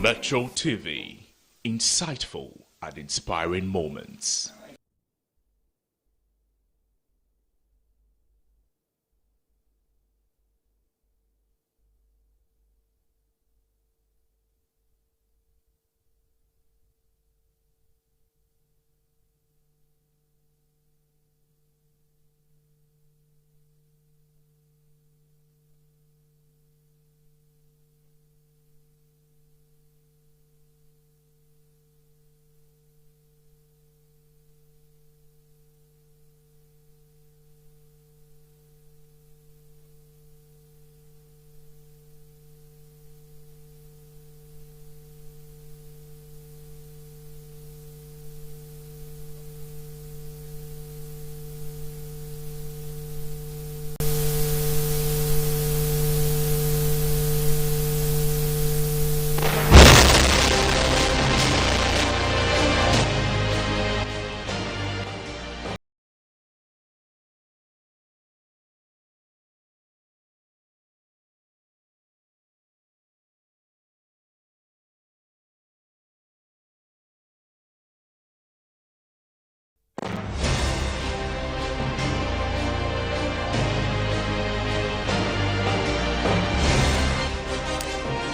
Metro TV, insightful and inspiring moments.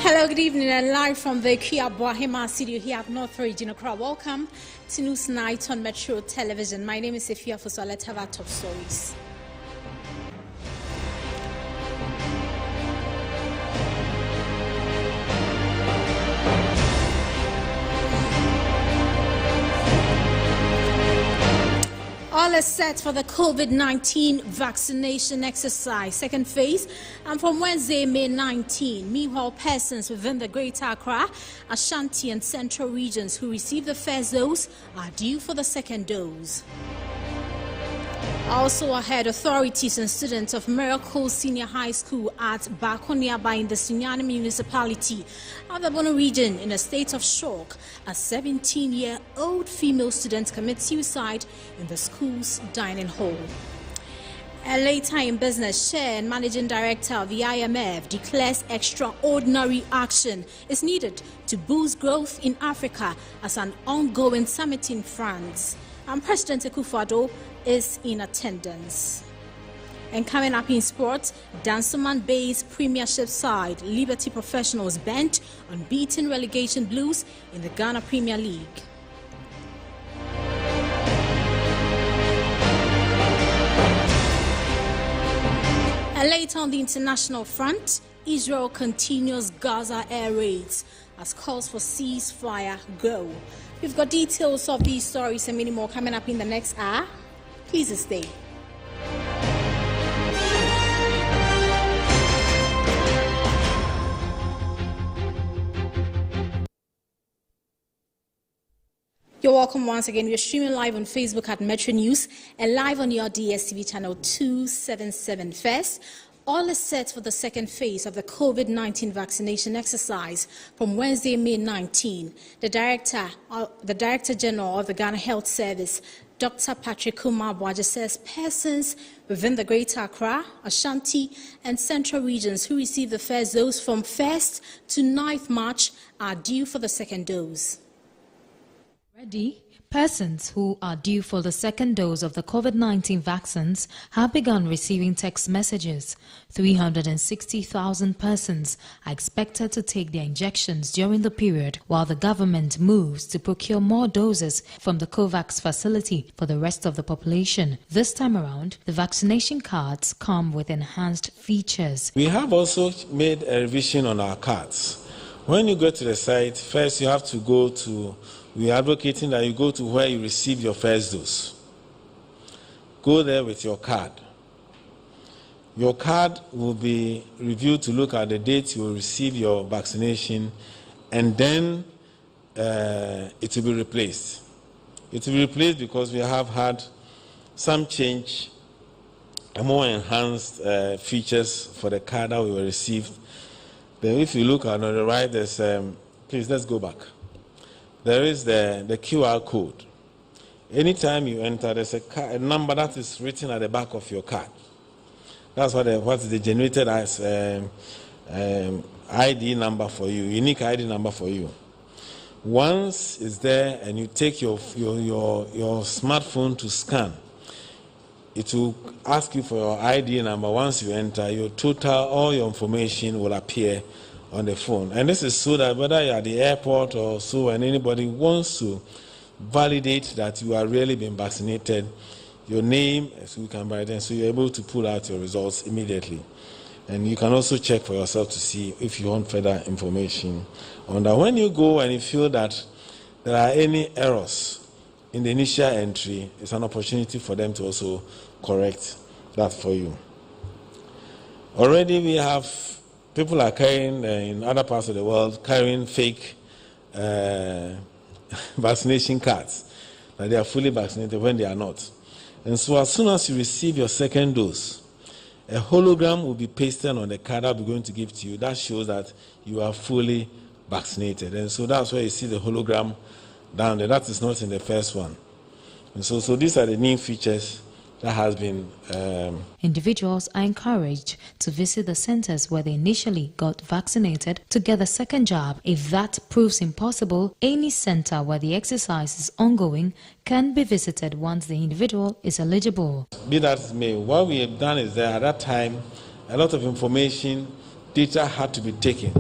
Hello, good evening, and live from the Kia Boahema studio here at North Region Accra. Welcome to News Night on Metro Television. My name is Sefia Foso. Let's have our top stories. All is set for the COVID-19 vaccination exercise, second phase, and from Wednesday, May 19. Meanwhile, persons within the Greater Accra, Ashanti and Central regions who received the first dose are due for the second dose. Also ahead, authorities and students of Miracle Senior High School at Bakoniaba in the Sunyani municipality of the Bono region in a state of shock as 17-year-old female student commits suicide in the school's dining hall. And later in business, Chair and Managing Director of the IMF declares extraordinary action is needed to boost growth in Africa as an ongoing summit in France. And President Akufo-Addo is in attendance. And coming up in sports, Dansoman Bay's Premiership side, Liberty Professionals, bent on beating relegation blues in the Ghana Premier League. And later on the international front, Israel continues Gaza air raids as calls for ceasefire go. We've got details of these stories and many more coming up in the next hour. Please stay. You're welcome once again. We're streaming live on Facebook at Metro News and live on your DSTV channel 277. First, all is set for the second phase of the COVID-19 vaccination exercise from Wednesday, May 19. The Director General of the Ghana Health Service, Dr. Patrick Kumar-Bwaja, says persons within the Greater Accra, Ashanti and Central regions who received the first dose from 1st to 9th March are due for the second dose. Persons who are due for the second dose of the COVID-19 vaccines have begun receiving text messages. 360,000 persons are expected to take their injections during the period, while the government moves to procure more doses from the COVAX facility for the rest of the population. This time around, the vaccination cards come with enhanced features. We have also made a revision on our cards. When you go to the site, first you have to go to we are advocating that you go to where you receive your first dose. Go there with your card. Your card will be reviewed to look at the date you will receive your vaccination, and then it will be replaced. It will be replaced because we have had some change, more enhanced features for the card that we will receive. Then if you look on the right, there's, please let's go back. There is the QR code. Anytime you enter, there's a number that is written at the back of your card. That's what is generated as ID number for you, unique ID number for you. Once it's there and you take your smartphone to scan, it will ask you for your ID number. Once you enter, your total, all your information will appear on the phone. And this is so that whether you're at the airport or so, and anybody wants to validate that you are really been vaccinated, your name, so you can write, and so you're able to pull out your results immediately. And you can also check for yourself to see if you want further information on that. When you go and you feel that there are any errors in the initial entry, it's an opportunity for them to also correct that for you. Already we have people are carrying, in other parts of the world, carrying fake vaccination cards, that they are fully vaccinated when they are not. And so as soon as you receive your second dose, a hologram will be pasted on the card that we're going to give to you. That shows that you are fully vaccinated. And so that's where you see the hologram down there. That is not in the first one. And so these are the new features that has been... Individuals are encouraged to visit the centers where they initially got vaccinated to get the second jab. If that proves impossible, any center where the exercise is ongoing can be visited once the individual is eligible. Be that as may, what we have done is that at that time, a lot of information, data had to be taken.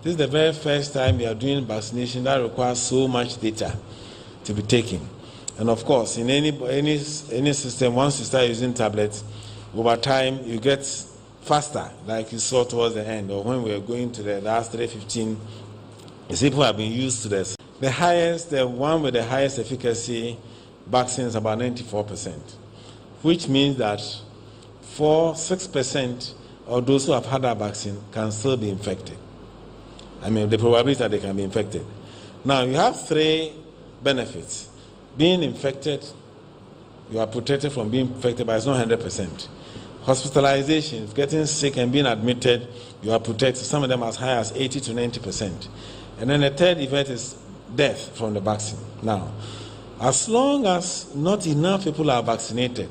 This is the very first time we are doing vaccination that requires so much data to be taken. And of course, in any system, once you start using tablets, over time you get faster, like you saw towards the end, or when we were going to the last 315, people have been used to this. The one with the highest efficacy vaccine is about 94%, which means that 6% of those who have had that vaccine can still be infected. I mean, the probability that they can be infected. Now, you have three benefits. Being infected, you are protected from being infected, but it's not 100%. Hospitalization, getting sick and being admitted, you are protected, some of them as high as 80 to 90%. And then the third event is death from the vaccine. Now, as long as not enough people are vaccinated,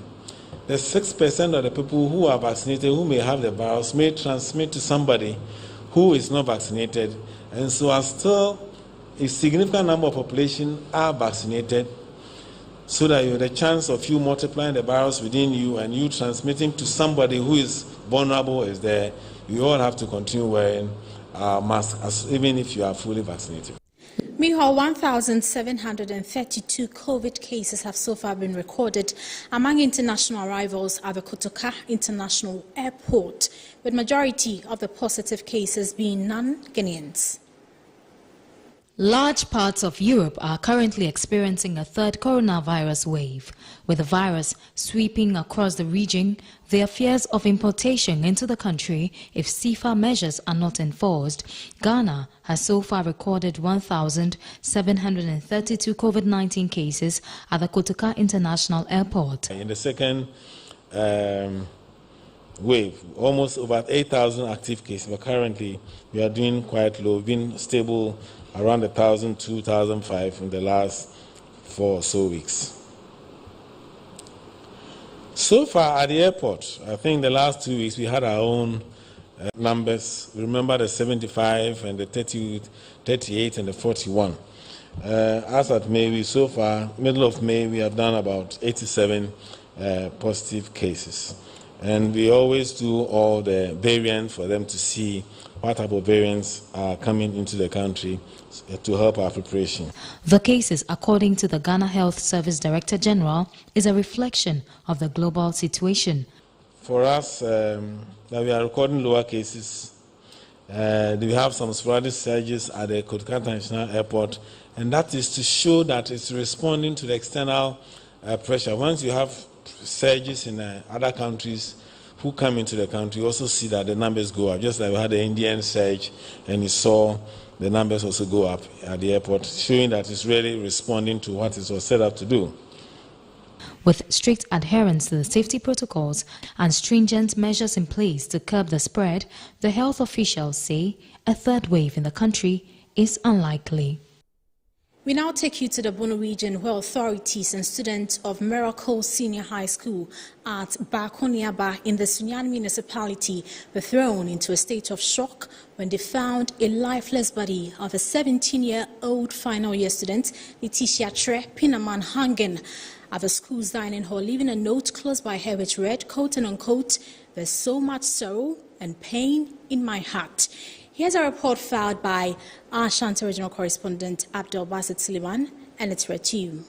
the 6% of the people who are vaccinated who may have the virus may transmit to somebody who is not vaccinated. And so as still a significant number of population are vaccinated, so that you have the chance of you multiplying the virus within you and you transmitting to somebody who is vulnerable is there. You all have to continue wearing masks, even if you are fully vaccinated. Meanwhile, 1,732 COVID cases have so far been recorded among international arrivals at the Kotoka International Airport, with majority of the positive cases being non-Guineans. Large parts of Europe are currently experiencing a third coronavirus wave. With the virus sweeping across the region, there are fears of importation into the country if safer measures are not enforced. Ghana has so far recorded 1,732 COVID-19 cases at the Kotoka International Airport. In the second wave, almost over 8,000 active cases, but currently we are doing quite low, been stable around 1,000, 2,005 in the last 4 or so weeks. So far at the airport, I think the last 2 weeks we had our own numbers. Remember the 75 and the 38 and the 41. As at May, so far, middle of May, we have done about 87 positive cases. And we always do all the variants for them to see what type of variants are coming into the country to help our preparation. The cases, according to the Ghana Health Service Director General, is a reflection of the global situation. For us, that we are recording lower cases, we have some sporadic surges at the Kotoka International Airport, and that is to show that it's responding to the external pressure. Once you have surges in other countries who come into the country, you also see that the numbers go up. Just like we had the Indian surge, and you saw the numbers also go up at the airport, showing that it's really responding to what it was set up to do. With strict adherence to the safety protocols and stringent measures in place to curb the spread, the health officials say a third wave in the country is unlikely. We now take you to the Bono region, where authorities and students of Miracle Senior High School at Bakoniaba in the Sunyani municipality were thrown into a state of shock when they found a lifeless body of a 17-year-old final year student, Letitia Tre Pinaman, hanging at the school's dining hall, leaving a note close by her which read, quote and unquote, "There's so much sorrow and pain in my heart." Here's a report filed by our Ashanti regional correspondent Abdul Basit Suleiman, and it's read to you.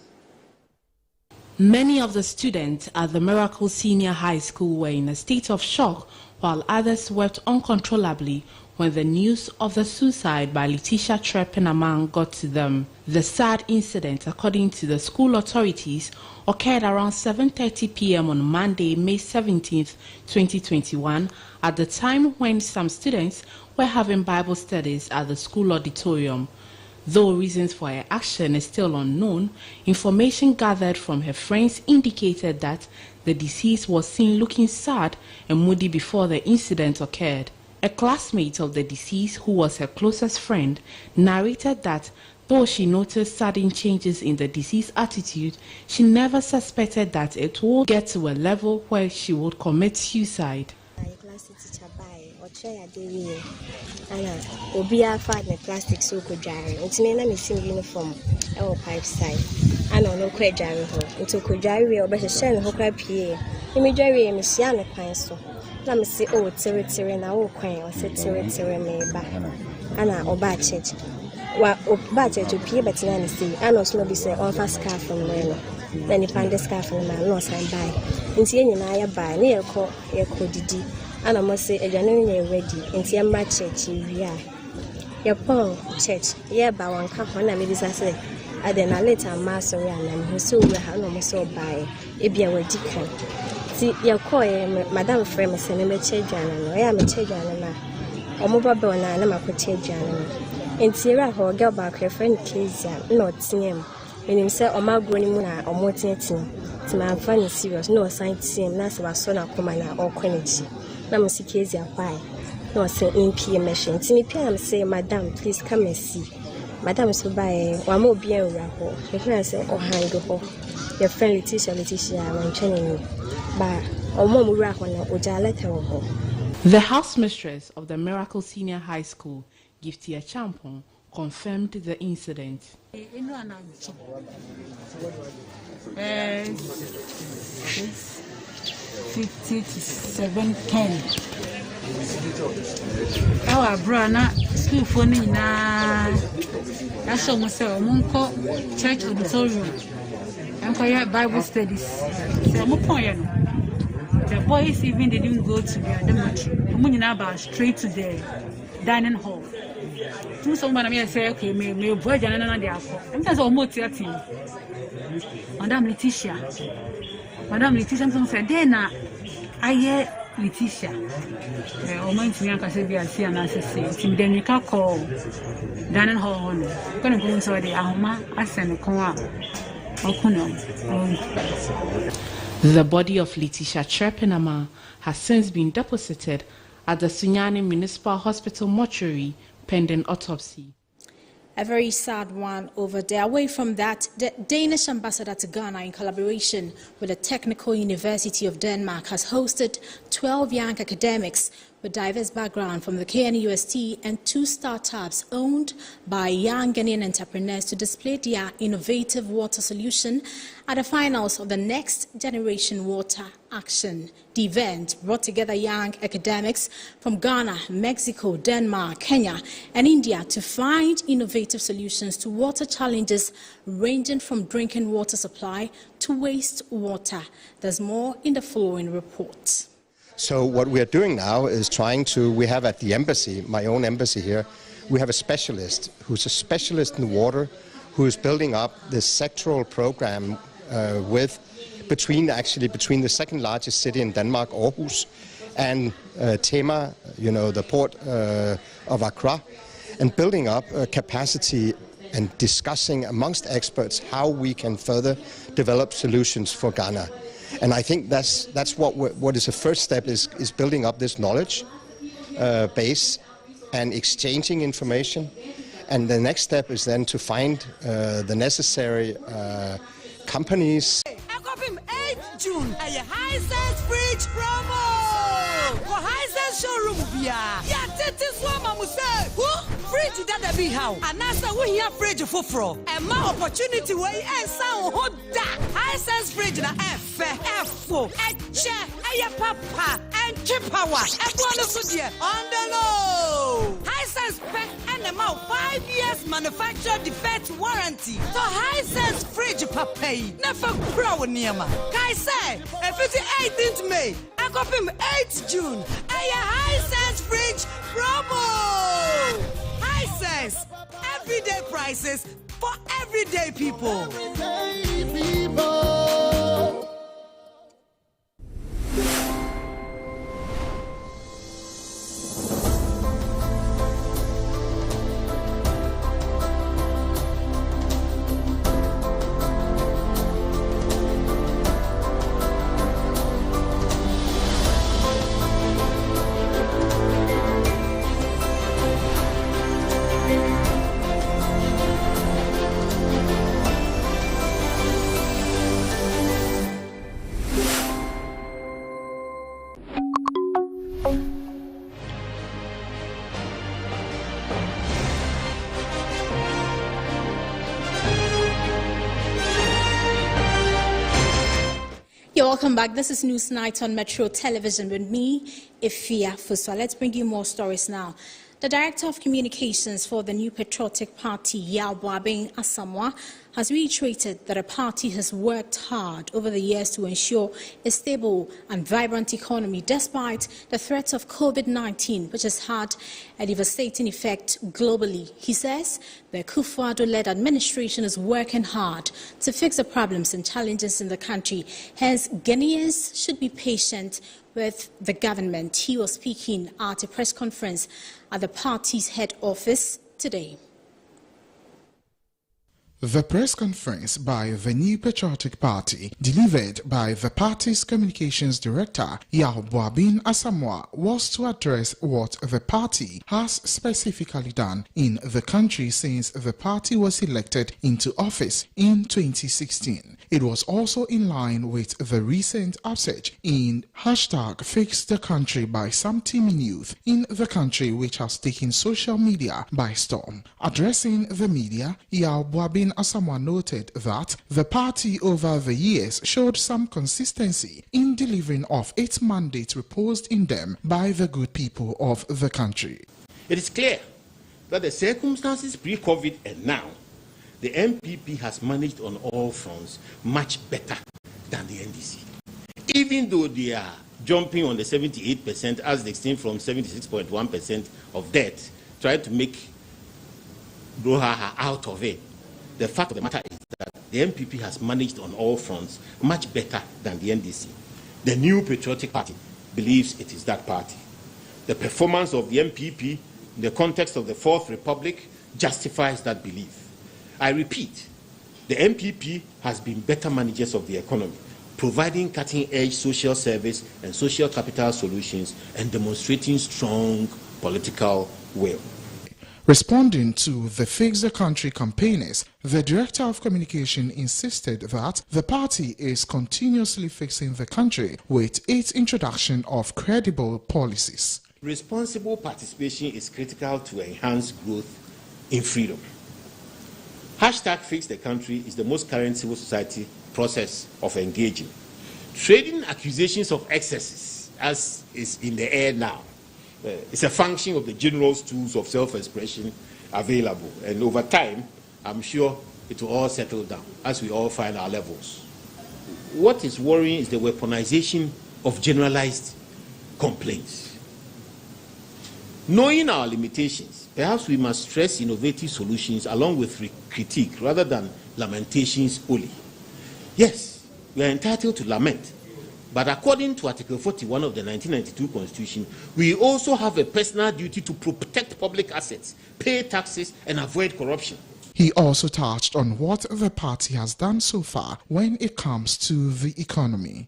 Many of the students at the Miracle Senior High School were in a state of shock, while others wept uncontrollably when the news of the suicide by Letitia Tre Pinaman got to them. The sad incident, according to the school authorities, occurred around 7:30 p.m. on Monday, May 17, 2021, at the time when some students were having Bible studies at the school auditorium. Though reasons for her action is still unknown, information gathered from her friends indicated that the deceased was seen looking sad and moody before the incident occurred. A classmate of the deceased, who was her closest friend, narrated that though she noticed sudden changes in the deceased's attitude, she never suspected that it would get to a level where she would commit suicide. Plastic so could dry. It's in a missing uniform, our pipe side. I don't know quite dry home. It's a could dry or better shell and hook up here. Immediately, Missiana pine so. Let me say, oh, territory and I will quaint or set territory me back. Anna or batchet. Well, batchet to pay, but then see. I know slowly say, offer scarf from Reno. Then you find the scarf from my loss and buy. And see, and I buy near call a codidi. And I must say, a January ready, and see a match church, we are. Your poor church, yeah, by one cup when I made this, I say, I then I later master and who so we have no more so by a beer with deacon. See, your call, Madame Fremus and a church, and I am a church, and or mobile bell, and I am a church, and Sierra, or girl back her friend, please, not him. When himself or my growing moon or more teen, to my funny serious, no sign to him, that's about son of command or quinity. Namusikazi why? No, say in PM machine. Timmy PM say, Madam, please come and see. Madam so by one more beer raho. Your friend say, oh, hang ho. Your friend Letitia, when training you. But or more raho, or letter of ho. The house mistress of the Miracle Senior High School, Giftia Champon, confirmed the incident. 50 to 710. Our brother, school for Nina. I saw myself, Munko, church auditorium, and quiet Bible studies. The boys even didn't go to the dormitory. Munaba straight to the dining hall. To someone may say, okay, may boy Janana the alcohol. And that's almost 13. Madame Letitia said, then I hear Letitia. Almost Yanka said, I see an assistant. Then you can call Dining Hall. Going to go inside the Ahoma, I send a call. The body of Letitia Tre Pinaman has since been deposited at the Sunyani Municipal Hospital mortuary pending autopsy. A very sad one over there. Away from that, the Danish ambassador to Ghana, in collaboration with the Technical University of Denmark, has hosted 12 young academics with diverse background from the KNUST and 2 startups owned by young Ghanaian entrepreneurs to display their innovative water solution at the finals of the Next Generation Water Action. The event brought together young academics from Ghana, Mexico, Denmark, Kenya, and India to find innovative solutions to water challenges ranging from drinking water supply to wastewater. There's more in the following report. So what we are doing now is we have at the embassy, my own embassy here, we have a specialist who's a specialist in water, who is building up this sectoral program between the second largest city in Denmark, Aarhus, and Tema, the port of Accra, and building up capacity and discussing amongst experts how we can further develop solutions for Ghana. And I think that's what is the first step is building up this knowledge base and exchanging information And the next step is then to find the necessary companies. June, a Hisense fridge promo. For Hisense showroom, yeah, this one, Mamu say, fridge that be how. And that's the way here fridge for fro. And my opportunity way and sound hot that. Hisense fridge na F4, and chair, and papa, and chip power. And one of the on the low. Hisense pet and the mouth 5 years manufacturer defect warranty. So Hisense fridge papa, never grow near ma. Say, if it's 18th May, I got him 8th June. A Hisense fridge promo. Hisense, everyday prices for everyday people. You're welcome back. This is News Night on Metro Television with me, Ifia Fuswa. Let's bring you more stories now. The Director of Communications for the New Patriotic Party, Yaw Buaben Asamoah, has reiterated that the party has worked hard over the years to ensure a stable and vibrant economy despite the threat of COVID-19, which has had a devastating effect globally. He says the Akufo-Addo-led administration is working hard to fix the problems and challenges in the country. Hence, Ghanaians should be patient with the government. He was speaking at a press conference at the party's head office today. The press conference by the New Patriotic Party, delivered by the party's communications director, Yaw Buaben Asamoah, was to address what the party has specifically done in the country since the party was elected into office in 2016. It was also in line with the recent upsurge in #Fix the Country by some teaming youth in the country, which has taken social media by storm. Addressing the media, Yaw Buaben Asamoah noted that the party over the years showed some consistency in delivering of its mandate reposed in them by the good people of the country. It is clear that the circumstances pre-COVID and now, the MPP has managed on all fronts much better than the NDC. Even though they are jumping on the 78% as they extend from 76.1% of debt, trying to make brouhaha out of it. The fact of the matter is that the MPP has managed on all fronts much better than the NDC. The New Patriotic Party believes it is that party. The performance of the MPP in the context of the Fourth Republic justifies that belief. I repeat, the MPP has been better managers of the economy, providing cutting-edge social service and social capital solutions and demonstrating strong political will. Responding to the Fix the Country campaigners, the Director of Communication insisted that the party is continuously fixing the country with its introduction of credible policies. Responsible participation is critical to enhance growth in freedom. #Fix the Country is the most current civil society process of engaging. Trading accusations of excesses, as is in the air now, it's a function of the general tools of self-expression available. And over time, I'm sure it will all settle down as we all find our levels. What is worrying is the weaponization of generalized complaints. Knowing our limitations, perhaps we must stress innovative solutions along with critique rather than lamentations only. Yes, we are entitled to lament, but according to Article 41 of the 1992 Constitution, we also have a personal duty to protect public assets, pay taxes, and avoid corruption. He also touched on what the party has done so far when it comes to the economy.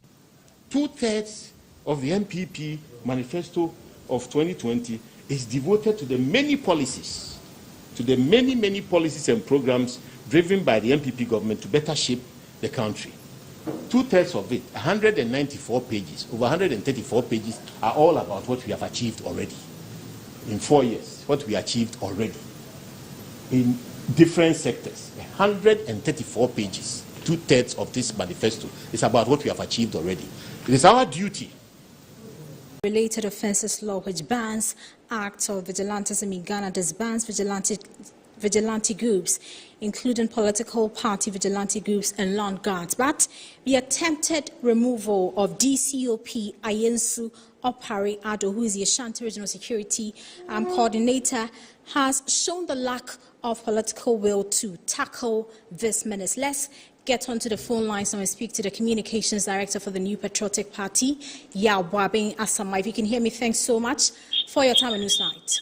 2/3 of the MPP manifesto of 2020 is devoted to the many policies to the many, many policies and programs driven by the MPP government to better shape the country. 2/3 of it, 194 pages, over 134 pages, are all about what we have achieved already. In 4 years, what we achieved already. In different sectors, 134 pages, 2/3 of this manifesto is about what we have achieved already. It is our duty. Related offences law, which bans acts of vigilantism in Ghana, disbands vigilante groups, including political party vigilante groups and land guards. But the attempted removal of DCOP Ayensu Opari Ado, who is the Ashanti Regional Security Coordinator, has shown the lack of political will to tackle this menace. Let's get onto the phone lines and speak to the Communications Director for the New Patriotic Party, Yaw Boabin Asamoah. If you can hear me, thanks so much for your time on Newsnight.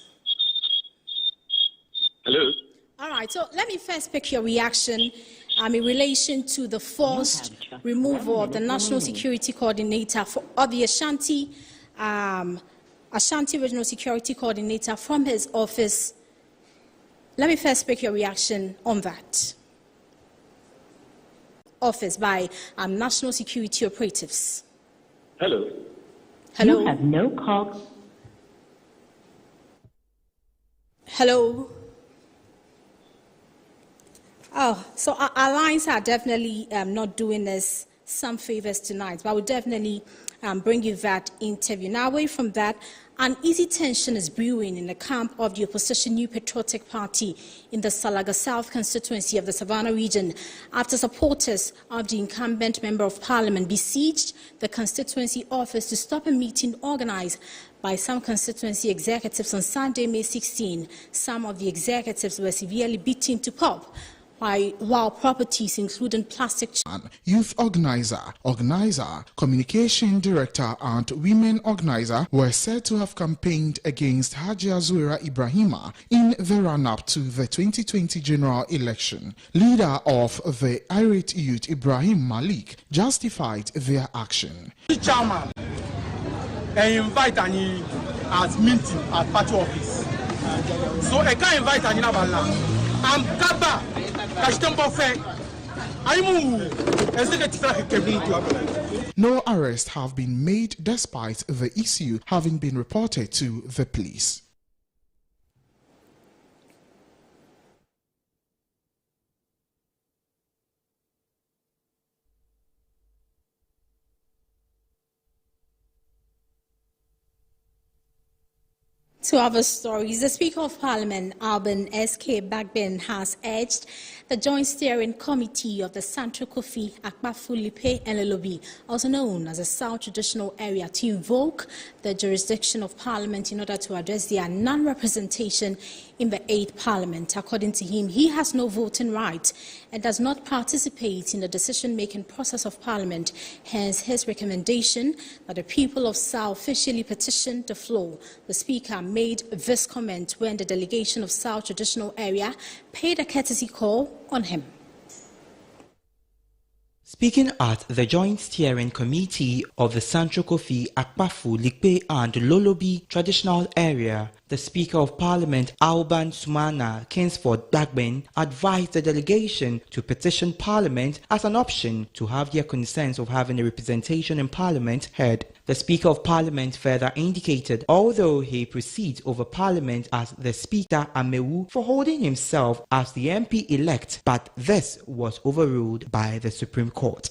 Hello. All right, so let me first pick your reaction in relation to the forced removal of the National Security Coordinator of the Ashanti Regional Security Coordinator from his office. Let me first pick your reaction on that. Office by national security operatives. Hello. Hello. You have no call. Hello. Oh, so our lines are definitely not doing us some favors tonight, but I will definitely bring you that interview. Now, away from that, an easy tension is brewing in the camp of the opposition New Patriotic Party in the Salaga South constituency of the Savannah region after supporters of the incumbent Member of Parliament besieged the constituency office to stop a meeting organized by some constituency executives on Sunday, May 16. Some of the executives were severely beaten to pulp, while properties including plastic... Youth organizer, communication director and women organizer were said to have campaigned against Hajia Zuwaira Ibrahima in the run-up to the 2020 general election. Leader of the irate youth, Ibrahim Malik, justified their action. Chairman, I invite any as meeting at party office. So I can't invite any now. I'm Kaba. No arrests have been made despite the issue having been reported to the police. To other stories, the Speaker of Parliament, Alban S.K. Bagbin, has urged the Joint Steering Committee of the Central Kofi Akpafu-Lipe Nlobi, also known as the South Traditional Area, to invoke the jurisdiction of Parliament in order to address their non-representation in the 8th Parliament. According to him, he has no voting right and does not participate in the decision-making process of Parliament. Hence, his recommendation that the people of South officially petition the floor. The Speaker made this comment when the delegation of South Traditional Area paid a courtesy call on him. Speaking at the Joint Steering Committee of the Central Kofi Akpafu-Lipe and Lolobi Traditional Area, the Speaker of Parliament, Alban Sumana Kingsford Bagbin, advised the delegation to petition Parliament as an option to have their concerns of having a representation in Parliament heard. The Speaker of Parliament further indicated, although he precedes over Parliament as the Speaker Amewu for holding himself as the MP-elect, but this was overruled by the Supreme Court.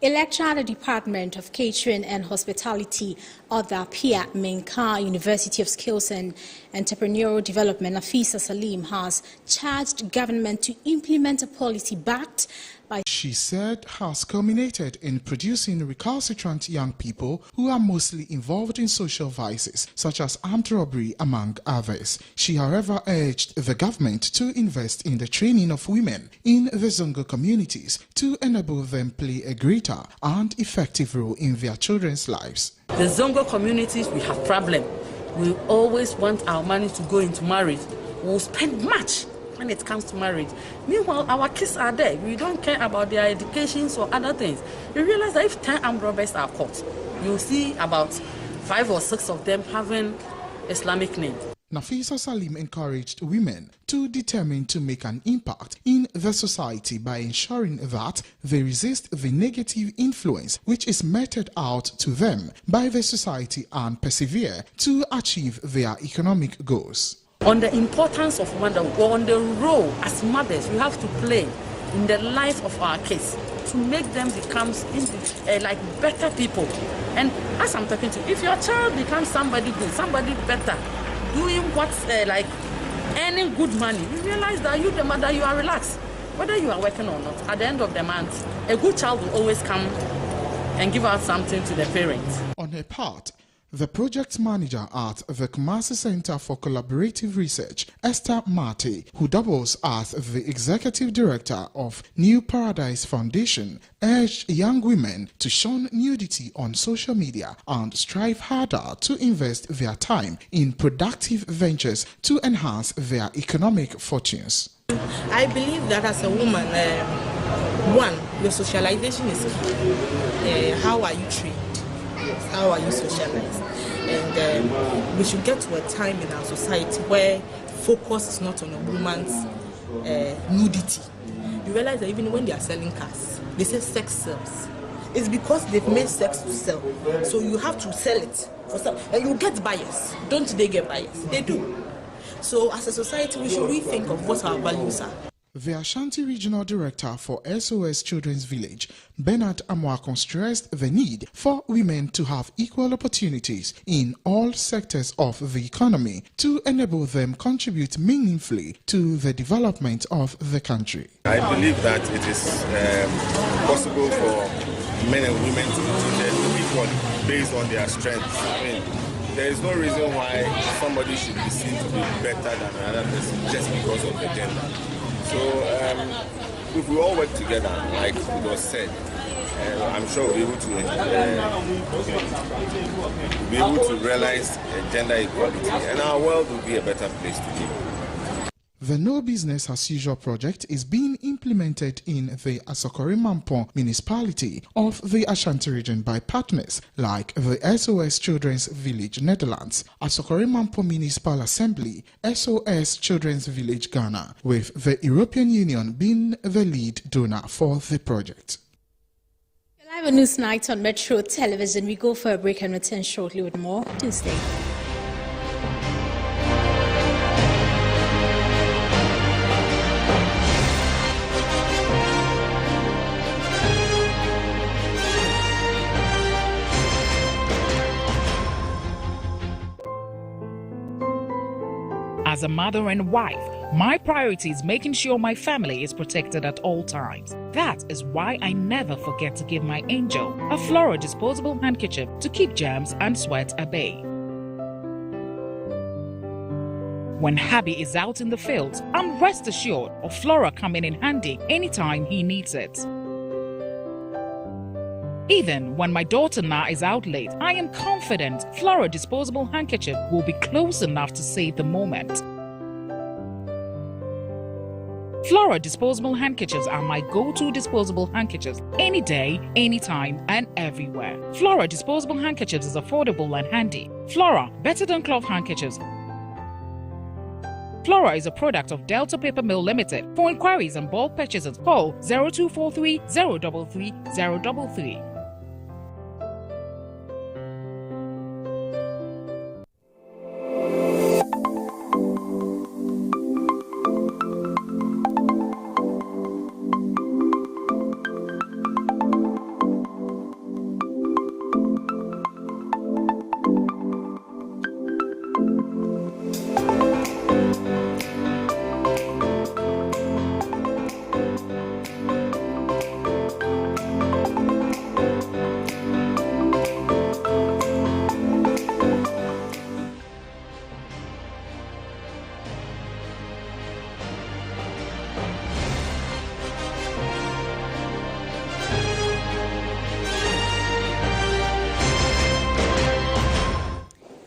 Electoral Department of Catering and Hospitality of the Apia Menka University of Skills and Entrepreneurial Development, Afisa Salim, has charged government to implement a policy backed by... She said has culminated in producing recalcitrant young people who are mostly involved in social vices, such as armed robbery, among others. She, however, urged the government to invest in the training of women in the Zongo communities to enable them play a greater and effective role in their children's lives. The Zongo communities, we have problem. We always want our money to go into marriage. We'll spend much when it comes to marriage. Meanwhile, our kids are there. We don't care about their educations or other things. You realize that if 10 armed robbers are caught, you'll see about 5 or 6 of them having Islamic names. Nafisa Salim encouraged women to determine to make an impact in the society by ensuring that they resist the negative influence which is meted out to them by the society and persevere to achieve their economic goals. On the importance of mother, or on the role as mothers we have to play in the life of our kids to make them become like better people. And as I'm talking to you, if your child becomes somebody good, somebody better, doing what's like earning good money, you realize that you, the mother, you are relaxed. Whether you are working or not, at the end of the month, a good child will always come and give out something to the parents. On her part, the project manager at the Kumasi Center for Collaborative Research, Esther Mate, who doubles as the executive director of New Paradise Foundation, urged young women to shun nudity on social media and strive harder to invest their time in productive ventures to enhance their economic fortunes. I believe that as a woman, one, your socialization is key. How are you trained? How are you socialized? And we should get to a time in our society where focus is not on a woman's nudity. You realize that even when they are selling cars, they say sex sells. It's because they've made sex to sell. So you have to sell it for some, and you get buyers. Don't they get buyers? They do. So as a society, we should rethink of what our values are. The Ashanti Regional Director for SOS Children's Village, Bernard Amwakon, stressed the need for women to have equal opportunities in all sectors of the economy to enable them contribute meaningfully to the development of the country. I believe that it is possible for men and women to be treated equally based on their strengths. I mean, there is no reason why somebody should be seen to be better than another person just because of the gender. So if we all work together, like it was said, I'm sure we'll be able to realize gender equality, and our world will be a better place to live. The No Business as Usual project is being implemented in the Asokore Mampong municipality of the Ashanti region by partners like the SOS Children's Village Netherlands, Asokore Mampong Municipal Assembly, SOS Children's Village Ghana, with the European Union being the lead donor for the project. Live on Newsnight on Metro Television. We go for a break and return shortly with more. Do stay. As a mother and wife, my priority is making sure my family is protected at all times. That is why I never forget to give my angel a Flora disposable handkerchief to keep germs and sweat at bay. When Habi is out in the fields, I'm rest assured of Flora coming in handy anytime he needs it. Even when my daughter Na is out late, I am confident Flora disposable handkerchief will be close enough to save the moment. Flora disposable handkerchiefs are my go-to disposable handkerchiefs any day, anytime, and everywhere. Flora disposable handkerchiefs is affordable and handy. Flora, better than cloth handkerchiefs. Flora is a product of Delta Paper Mill Limited. For inquiries and bulk purchases, call 0243 033 033.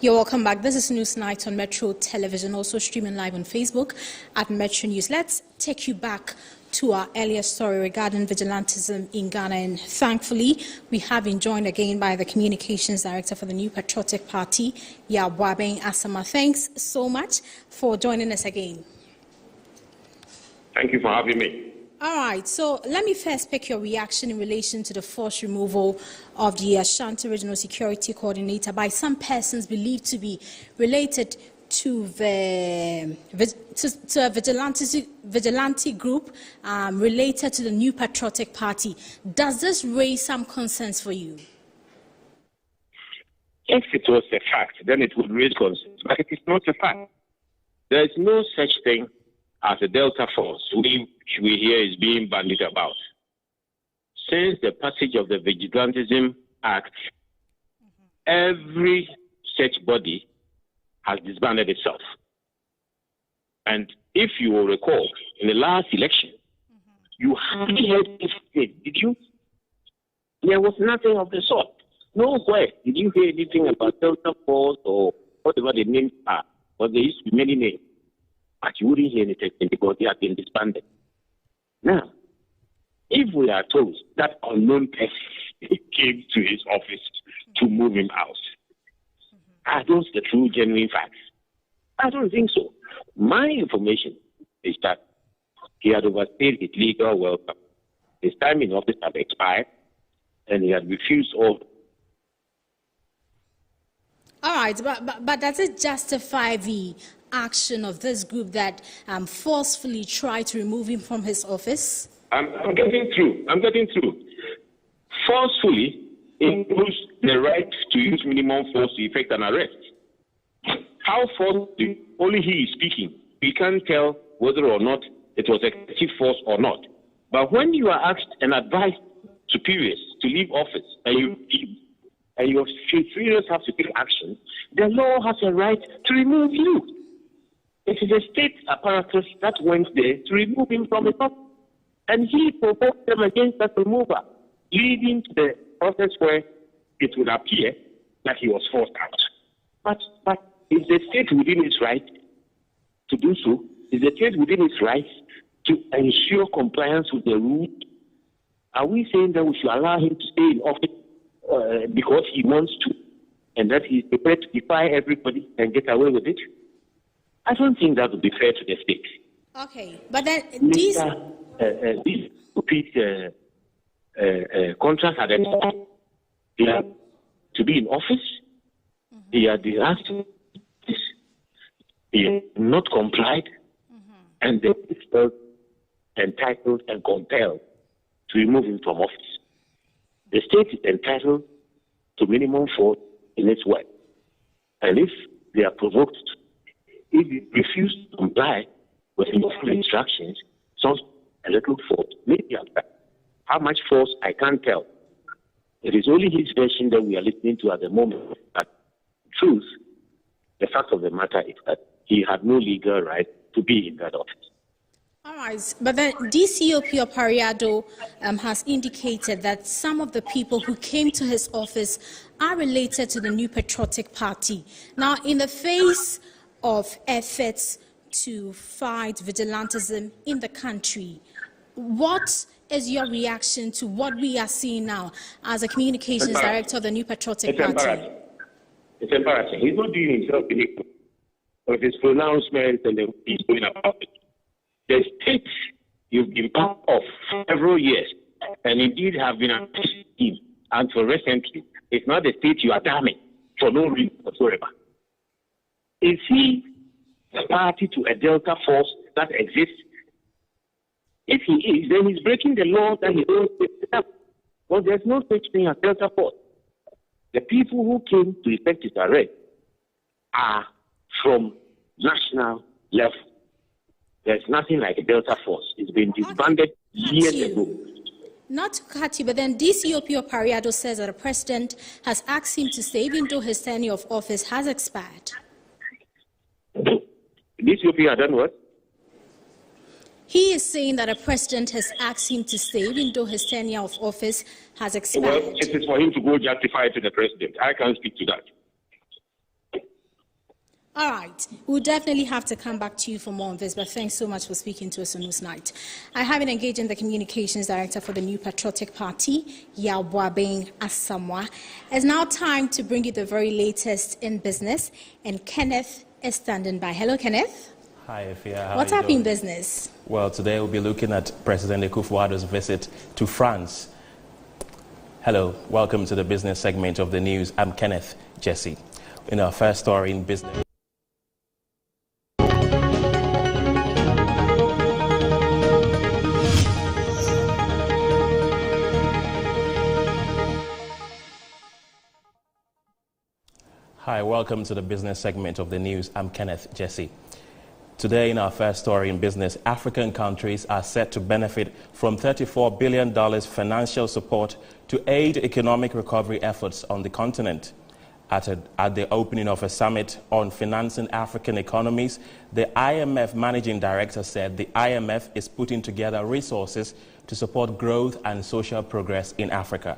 You're welcome back. This is Newsnight on Metro Television, also streaming live on Facebook at Metro News. Let's take you back to our earlier story regarding vigilantism in Ghana. And thankfully, we have been joined again by the Communications Director for the New Patriotic Party, Yaw Boabeng Asamoah. Thanks so much for joining us again. Thank you for having me. All right, so let me first pick your reaction in relation to the forced removal of the Ashanti Regional Security Coordinator by some persons believed to be related to a vigilante group related to the New Patriotic Party. Does this raise some concerns for you? If it was a fact, then it would raise concerns, but it is not a fact. There is no such thing as a Delta Force we hear is being bandied about. Since the passage of the Vigilantism Act, every such body has disbanded itself. And if you will recall, in the last election, you hardly heard anything, did you? There was nothing of the sort. Nowhere did you hear anything about Delta Force or whatever the names are, but there used to be many names. But you wouldn't hear anything because they have been disbanded. Now, if we are told that unknown person came to his office to move him out, are those the true, genuine facts? I don't think so. My information is that he had overstayed his legal welcome. His time in office had expired, and he had refused all. All right, but does it justify the action of this group that forcefully tried to remove him from his office? I'm getting through. Forcefully includes the right to use minimum force to effect an arrest. How forcefully? Only he is speaking. We can't tell whether or not it was excessive force or not. But when you are asked and advised superiors to leave office and your superiors have to take action, the law has a right to remove you. It is a state apparatus that went there to remove him from his office. And he provoked them against that removal, leading to the process where it would appear that he was forced out. But is the state within its right to do so? Is the state within its right to ensure compliance with the rules? Are we saying that we should allow him to stay in office because he wants to, and that he's prepared to defy everybody and get away with it? I don't think that would be fair to the state. Okay, but then these stupid contracts are they are to be in office. They are asked to be not complied, and they felt entitled and compelled to remove him from office. The state is entitled to minimum force in its work, and if they are provoked, if they refuse to comply with lawful instructions, sounds a little force. Maybe how much force I can't tell. It is only his version that we are listening to at the moment. But truth, the fact of the matter is that he had no legal right to be in that office. All right, but then DCOP Opariado has indicated that some of the people who came to his office are related to the New Patriotic Party. Now, in the face of efforts to fight vigilantism in the country, what is your reaction to what we are seeing now as a communications director of the New Patriotic Party? It's embarrassing. He's not doing himself any good with his pronouncements and he's going about it. The state you've been part of for several years and indeed have been assisting him until recently, it's not the state you are damning for no reason whatsoever. Is he a party to a Delta Force that exists? If he is, then he's breaking the law that he owns up. Well, there's no such thing as Delta Force. The people who came to effect his arrest are from national level. There's nothing like a Delta Force. It's been disbanded years ago. Not to cut you, but then DCOP Opariado says that the president has asked him to stay even though his tenure of office has expired. DCOP had done what? He is saying that the president has asked him to stay even though his tenure of office has expired. Well, it is for him to go justify it to the president. I can't speak to that. All right, we'll definitely have to come back to you for more on this, but thanks so much for speaking to us on Newsnight. I have been engaging the communications director for the New Patriotic Party, Yaw Boabeng Asamoah. It's now time to bring you the very latest in business, and Kenneth is standing by. Hello, Kenneth. Hi, Afia. What's happening in business? Well, today we'll be looking at President Akufo-Addo's visit to France. Hello, welcome to the business segment of the news. I'm Kenneth Jesse. In our first story in business. Hi, welcome to the business segment of the news. I'm Kenneth Jesse. Today, in our first story in business, African countries are set to benefit from $34 billion financial support to aid economic recovery efforts on the continent. At the opening of a summit on financing African economies, the IMF managing director said the IMF is putting together resources to support growth and social progress in Africa.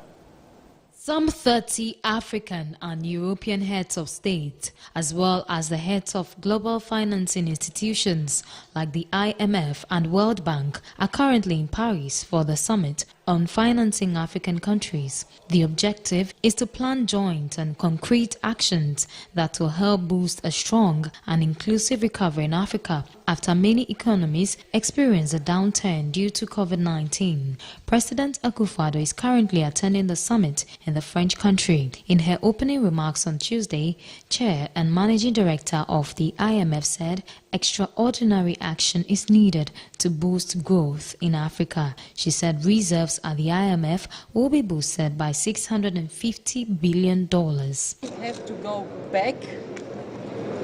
Some 30 African and European heads of state, as well as the heads of global financing institutions like the IMF and World Bank, are currently in Paris for the summit on financing African countries. The objective is to plan joint and concrete actions that will help boost a strong and inclusive recovery in Africa after many economies experience a downturn due to COVID-19. President Akufo-Addo is currently attending the summit in the French country. In her opening remarks on Tuesday, Chair and Managing Director of the IMF said extraordinary action is needed to boost growth in Africa. She said reserves at the IMF will be boosted by $650 billion. We have to go back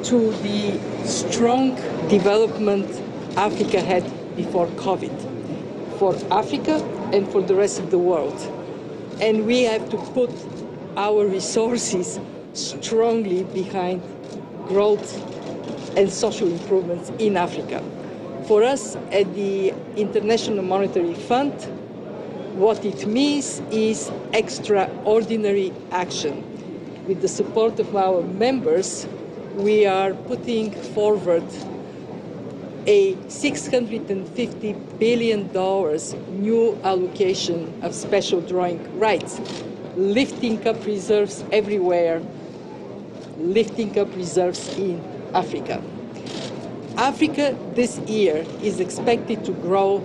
to the strong development Africa had before COVID, for Africa and for the rest of the world. And we have to put our resources strongly behind growth and social improvements in Africa. For us at the International Monetary Fund, what it means is extraordinary action. With the support of our members, we are putting forward a $650 billion new allocation of special drawing rights, lifting up reserves everywhere, lifting up reserves in Africa. Africa this year is expected to grow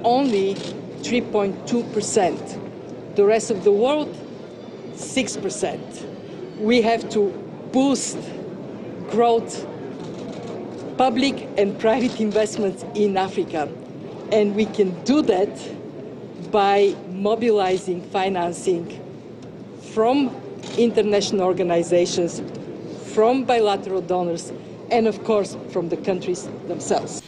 only 3.2%. The rest of the world, 6%. We have to boost growth, public and private investments in Africa. And we can do that by mobilizing financing from international organizations, from bilateral donors, and of course from the countries themselves.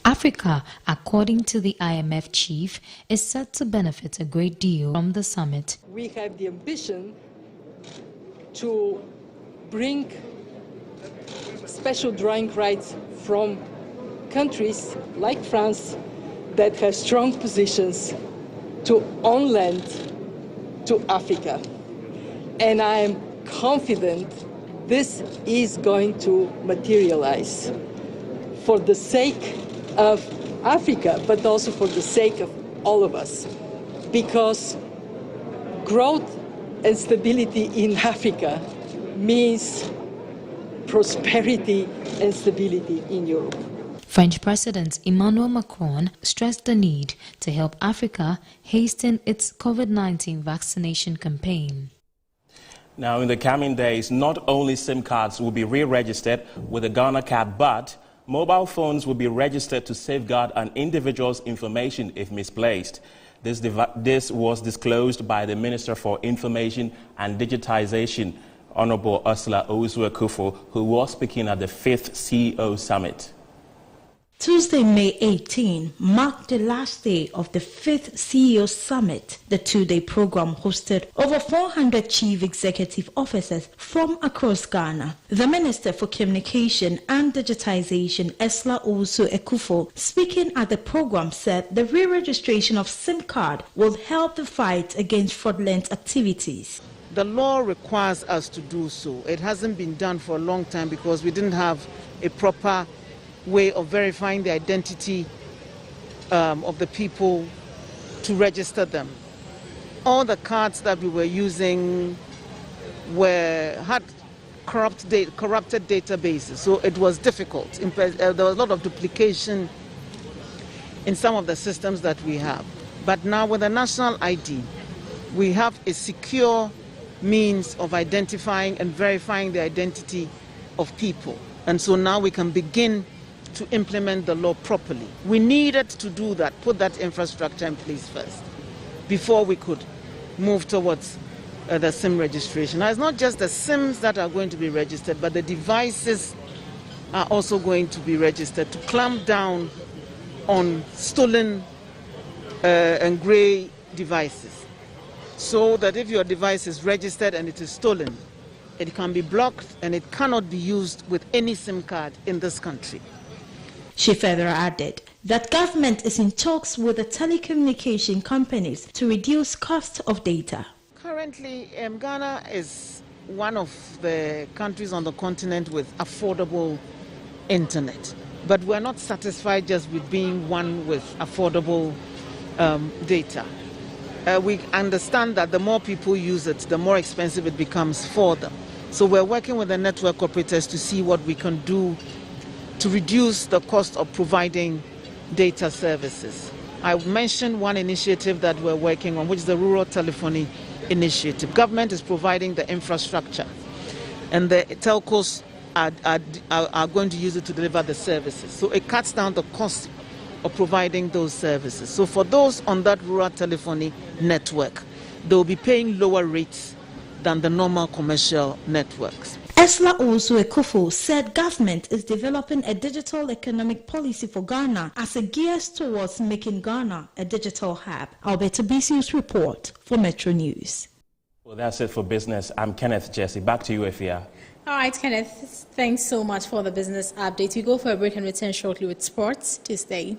Africa, according to the IMF chief, is set to benefit a great deal from the summit. We have the ambition to bring special drawing rights from countries like France that have strong positions to on land to Africa. And I am confident this is going to materialize for the sake of Africa, but also for the sake of all of us, because growth and stability in Africa means prosperity and stability in Europe. French President Emmanuel Macron stressed the need to help Africa hasten its COVID-19 vaccination campaign. Now, in the coming days, not only SIM cards will be re-registered with a Ghana card, but mobile phones will be registered to safeguard an individual's information if misplaced. This was disclosed by the Minister for Information and Digitization, Honorable Ursula Owusu-Ekufo, who was speaking at the 5th CEO Summit. Tuesday, May 18, marked the last day of the 5th CEO Summit. The two-day program hosted over 400 chief executive officers from across Ghana. The Minister for Communication and Digitization, Ursula Owusu-Ekufo, speaking at the program, said the re-registration of SIM card will help the fight against fraudulent activities. The law requires us to do so. It hasn't been done for a long time because we didn't have a proper way of verifying the identity of the people to register them. All the cards that we were using had corrupted databases, so it was difficult. There was a lot of duplication in some of the systems that we have. But now with the national ID, we have a secure means of identifying and verifying the identity of people. And so now we can begin to implement the law properly. We needed to do that, put that infrastructure in place first, before we could move towards the SIM registration. Now, it's not just the SIMs that are going to be registered, but the devices are also going to be registered to clamp down on stolen and grey devices, so that if your device is registered and it is stolen, it can be blocked and it cannot be used with any SIM card in this country. She further added that government is in talks with the telecommunication companies to reduce cost of data. Currently, Ghana is one of the countries on the continent with affordable internet. But we're not satisfied just with being one with affordable data. We understand that the more people use it, the more expensive it becomes for them. So we're working with the network operators to see what we can do to reduce the cost of providing data services. I mentioned one initiative that we're working on, which is the Rural Telephony Initiative. Government is providing the infrastructure, and the telcos are going to use it to deliver the services. So it cuts down the cost of providing those services. So for those on that rural telephony network, they will be paying lower rates than the normal commercial networks. Esla Owusu-Ekufo said government is developing a digital economic policy for Ghana as it gears towards making Ghana a digital hub. Alberto Bisiu's report for Metro News. Well, that's it for business. I'm Kenneth Jesse. Back to you, Efia. All right, Kenneth, thanks so much for the business update. We go for a break and return shortly with sports. To stay.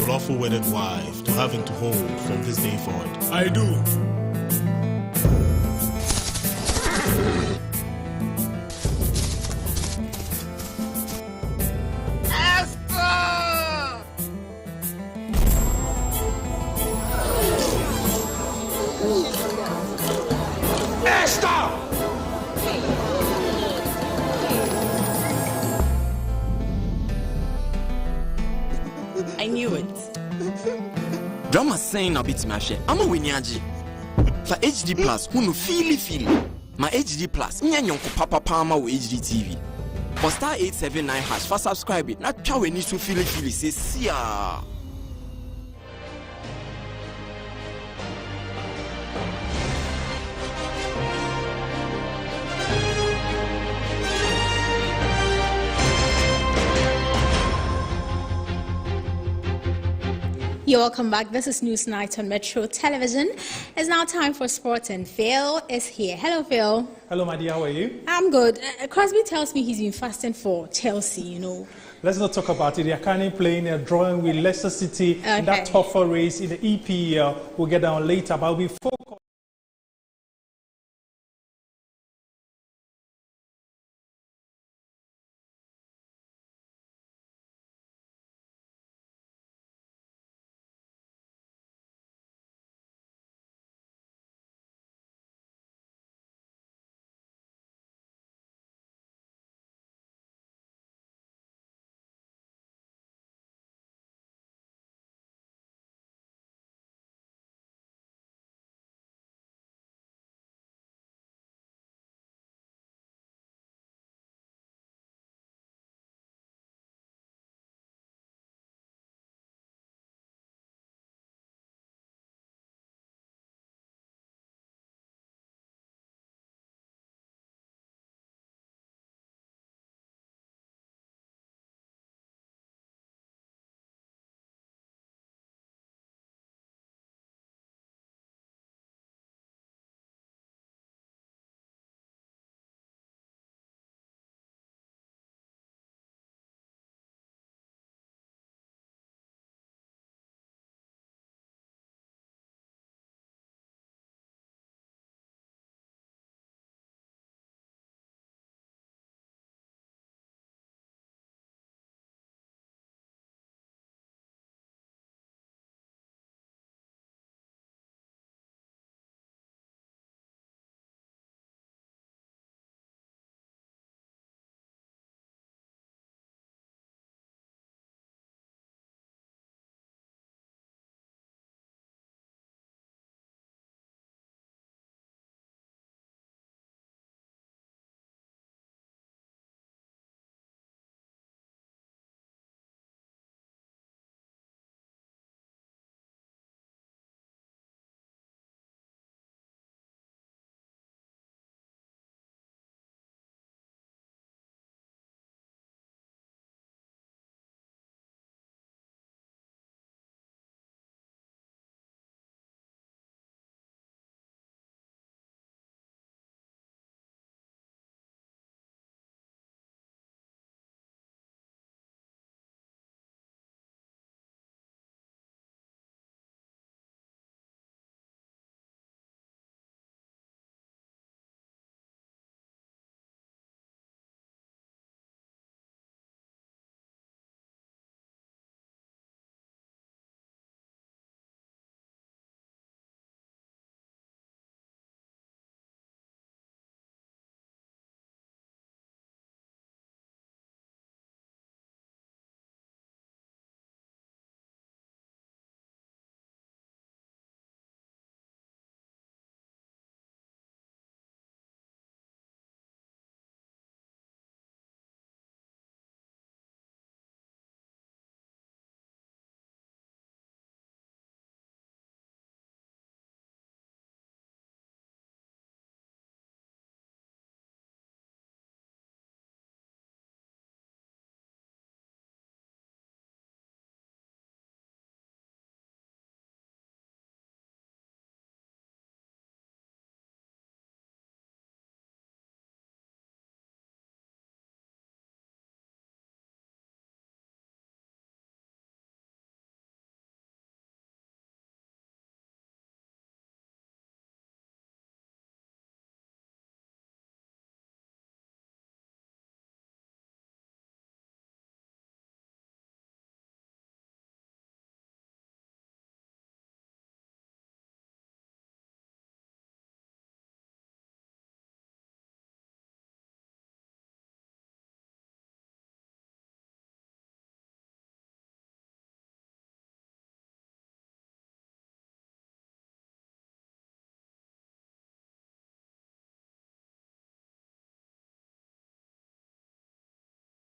Lawful wedded wife to having to hold from this day forward? I do. Esther! I knew it. Drama saying a bit mashe. I'm a winyaji. For HD Plus, who no feely. My HD Plus, nyanyon papa palma with HD TV. For star 879 hash for subscribe it. Not chow any to feely say see ya. You're welcome back. This is News Night on Metro Television. It's now time for sports, and Phil is here. Hello, Phil. Hello, my dear. How are you? I'm good. Crosby tells me he's been fasting for Chelsea, you know. Let's not talk about it. They are currently playing a drawing with Leicester City in that tougher race in the EPL. We'll get down later, but we'll be focused.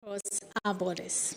across our borders.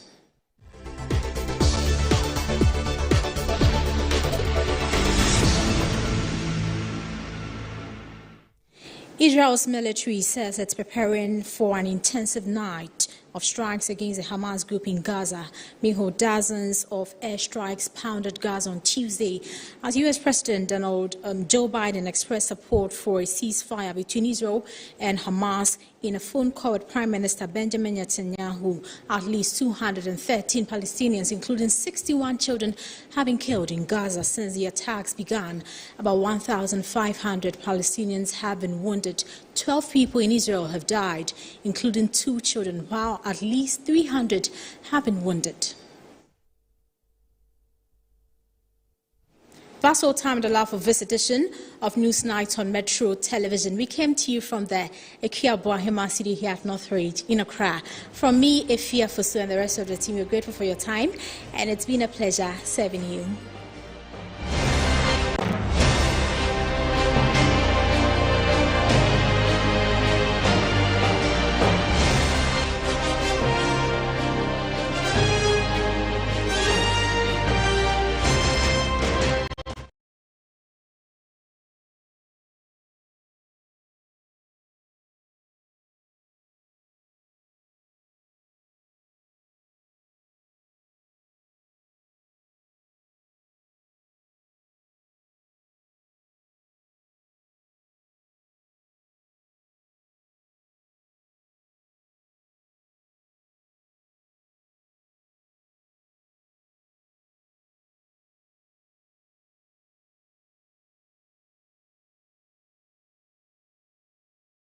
Israel's military says it's preparing for an intensive night of strikes against the Hamas group in Gaza. Meanwhile, dozens of airstrikes pounded Gaza on Tuesday as U.S. President Joe Biden expressed support for a ceasefire between Israel and Hamas in a phone call with Prime Minister Benjamin Netanyahu. At least 213 Palestinians, including 61 children, have been killed in Gaza since the attacks began. About 1,500 Palestinians have been wounded. 12 people in Israel have died, including 2 children, while at least 300 have been wounded. That's all time and allowed for this edition of Newsnight on Metro Television. We came to you from the Ekia Boahema City here at North Ridge in Accra. From me, Efia Fosu, and the rest of the team, we're grateful for your time, and it's been a pleasure serving you.